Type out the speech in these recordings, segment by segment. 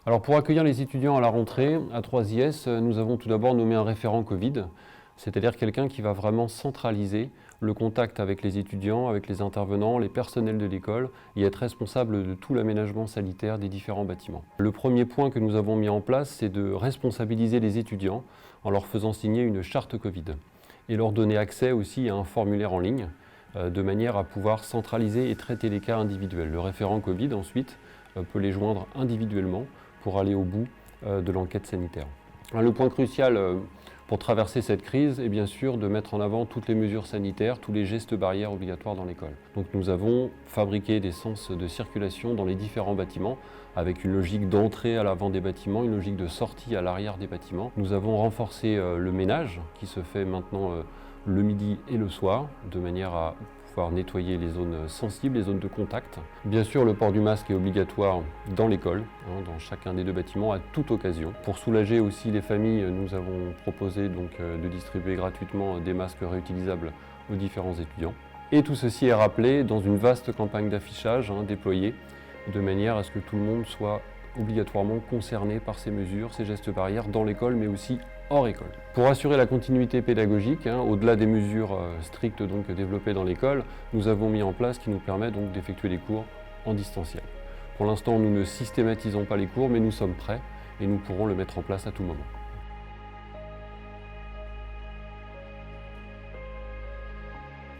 Alors pour accueillir les étudiants à la rentrée, à 3IS, nous avons tout d'abord nommé un référent Covid, c'est-à-dire quelqu'un qui va vraiment centraliser le contact avec les étudiants, avec les intervenants, les personnels de l'école et être responsable de tout l'aménagement sanitaire des différents bâtiments. Le premier point que nous avons mis en place, c'est de responsabiliser les étudiants en leur faisant signer une charte Covid et leur donner accès aussi à un formulaire en ligne de manière à pouvoir centraliser et traiter les cas individuels. Le référent Covid ensuite peut les joindre individuellement pour aller au bout de l'enquête sanitaire. Le point crucial pour traverser cette crise est bien sûr de mettre en avant toutes les mesures sanitaires, tous les gestes barrières obligatoires dans l'école. Donc nous avons fabriqué des sens de circulation dans les différents bâtiments avec une logique d'entrée à l'avant des bâtiments, une logique de sortie à l'arrière des bâtiments. Nous avons renforcé le ménage qui se fait maintenant le midi et le soir de manière à pouvoir nettoyer les zones sensibles, les zones de contact. Bien sûr, le port du masque est obligatoire dans l'école, dans chacun des deux bâtiments, à toute occasion. Pour soulager aussi les familles, nous avons proposé donc, de distribuer gratuitement des masques réutilisables aux différents étudiants. Et tout ceci est rappelé dans une vaste campagne d'affichage déployée, de manière à ce que tout le monde soit obligatoirement concerné par ces mesures, ces gestes barrières dans l'école, mais aussi hors école. Pour assurer la continuité pédagogique, au-delà des mesures strictes donc développées dans l'école, nous avons mis en place ce qui nous permet donc d'effectuer les cours en distanciel. Pour l'instant, nous ne systématisons pas les cours, mais nous sommes prêts et nous pourrons le mettre en place à tout moment.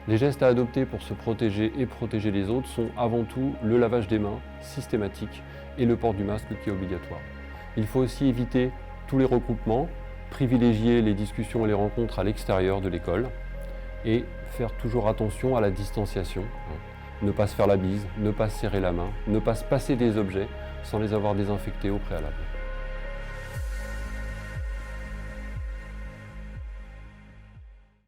Les gestes à adopter pour se protéger et protéger les autres sont avant tout le lavage des mains systématique et le port du masque qui est obligatoire. Il faut aussi éviter tous les regroupements, privilégier les discussions et les rencontres à l'extérieur de l'école et faire toujours attention à la distanciation. Ne pas se faire la bise, ne pas se serrer la main, ne pas se passer des objets sans les avoir désinfectés au préalable.